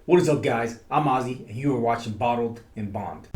What is up, guys? I'm Ozzy, and you are watching Bottled and Bond.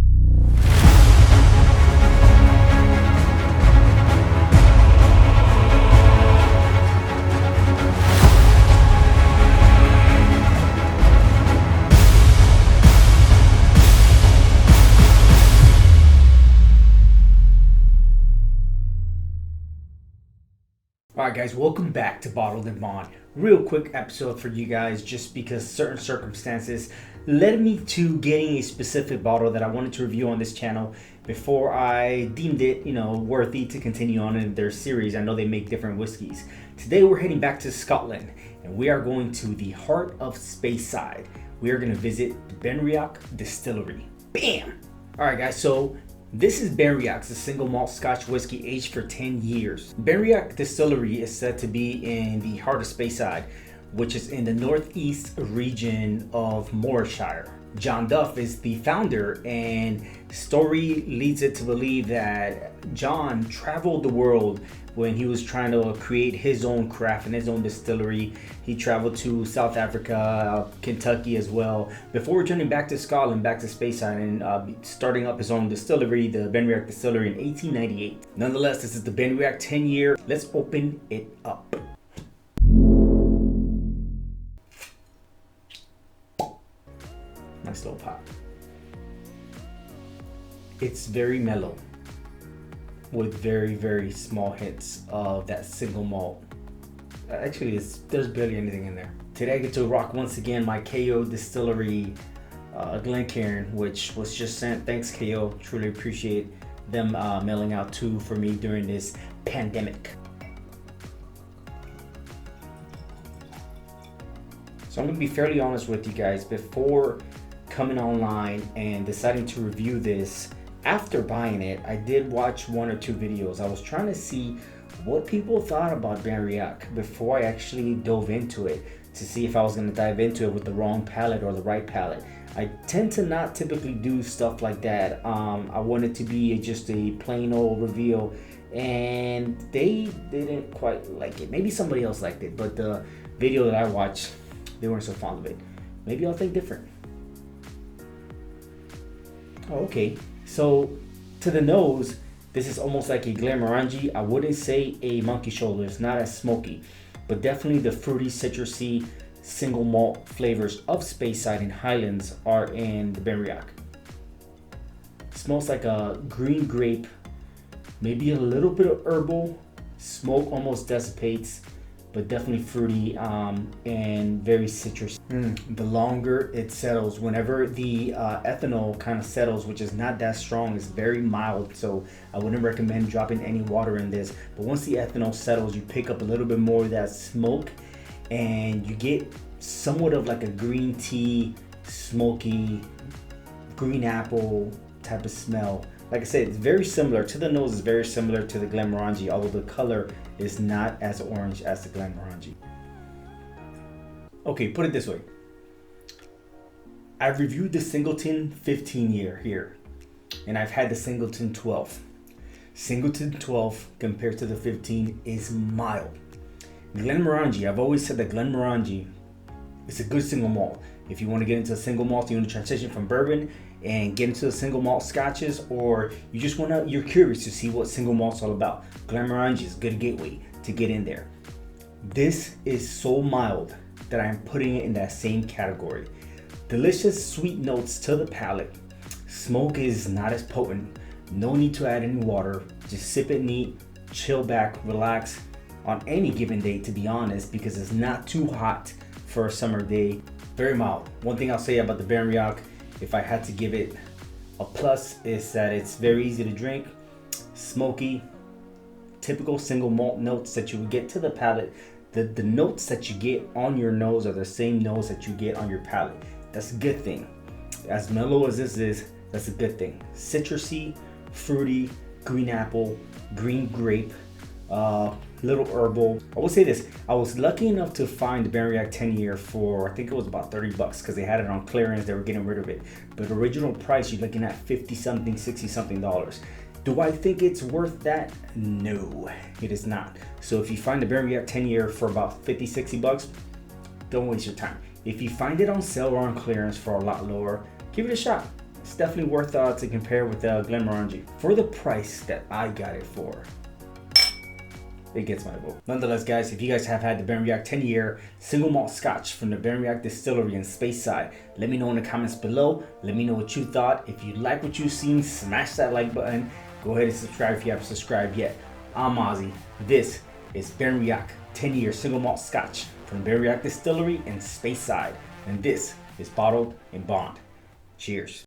Alright guys, welcome back to Bottled and Bond. Real quick episode for you guys just because certain circumstances led me to getting a specific bottle that I wanted to review on this channel before I deemed it, worthy to continue on in their series. I know they make different whiskeys. Today we're heading back to Scotland and we are going to the heart of Speyside. We are going to visit the Benriach distillery. Bam! Alright guys, so this is Benriach's, a single malt Scotch whiskey aged for 10 years. Benriach Distillery is said to be in the heart of Speyside, which is in the northeast region of Morayshire. John Duff is the founder, and story leads it to believe that John traveled the world when he was trying to create his own craft and his own distillery. He traveled to South Africa, Kentucky as well, before returning back to Scotland, back to Speyside, and starting up his own distillery, the Benriach Distillery, in 1898. Nonetheless, this is the Benriach 10 year. Let's open it up. Nice little pop. It's very mellow with very, very small hints of that single malt. Actually, there's barely anything in there. Today I get to rock once again my KO Distillery Glencairn, which was just sent. Thanks KO, truly appreciate them mailing out two for me during this pandemic. So I'm gonna be fairly honest with you guys. Before coming online and deciding to review this, after buying it, I did watch one or two videos. I was trying to see what people thought about Benriach before I actually dove into it, to see if I was going to dive into it with the wrong palate or the right palate. I tend to not typically do stuff like that. I wanted to be just a plain old reveal, and they didn't quite like it. Maybe somebody else liked it, but the video that I watched, they weren't so fond of it. Maybe I'll think different. Oh, okay. So to the nose, this is almost like a Glenmorangie. I wouldn't say a monkey shoulder. It's not as smoky, but definitely the fruity, citrusy, single malt flavors of Speyside and Highlands are in the Benriach. Smells like a green grape, maybe a little bit of herbal. Smoke almost dissipates, but definitely fruity and very citrus. The longer it settles, whenever the ethanol kind of settles, which is not that strong, it's very mild, so I wouldn't recommend dropping any water in this. But once the ethanol settles, you pick up a little bit more of that smoke, and you get somewhat of like a green tea, smoky, green apple type of smell. Like I said, it's very similar to the nose. It's very similar to the Glenmorangie, although the color is not as orange as the Glenmorangie. Okay, put it this way. I've reviewed the Singleton 15 year here, and I've had the Singleton 12. Singleton 12 compared to the 15 is mild. Glenmorangie, I've always said that Glenmorangie is a good single malt. If you want to get into a single malt, you want to transition from bourbon and get into the single malt scotches, or you just you're curious to see what single malt's all about, Glenmorangie is a good gateway to get in there. This is so mild that I'm putting it in that same category. Delicious sweet notes to the palate. Smoke is not as potent. No need to add any water. Just sip it neat, chill back, relax on any given day, to be honest, because it's not too hot for a summer day. Very mild. One thing I'll say about the Benriach, if I had to give it a plus, is that it's very easy to drink, smoky, typical single malt notes that you would get to the palate. The notes that you get on your nose are the same notes that you get on your palate. That's a good thing. As mellow as this is, that's a good thing. Citrusy, fruity, green apple, green grape, little herbal. I will say this, I was lucky enough to find the Benriach 10 year for, I think it was about $30 because they had it on clearance. They were getting rid of it, but original price you're looking at 50 something, 60 something dollars. Do I think it's worth that? No, it is not. So if you find the Benriach 10 year for about 50, 60 bucks, don't waste your time. If you find it on sale or on clearance for a lot lower, give it a shot. It's definitely worth to compare with Glenmorangie. For the price that I got it for, it gets my vote. Nonetheless, guys, if you guys have had the Benriach 10-year single malt Scotch from the Benriach Distillery in Speyside, let me know in the comments below. Let me know what you thought. If you like what you've seen, smash that like button. Go ahead and subscribe if you haven't subscribed yet. I'm Ozzy. This is Benriach 10-year single malt Scotch from Benriach Distillery in Speyside, and this is bottled in bond. Cheers.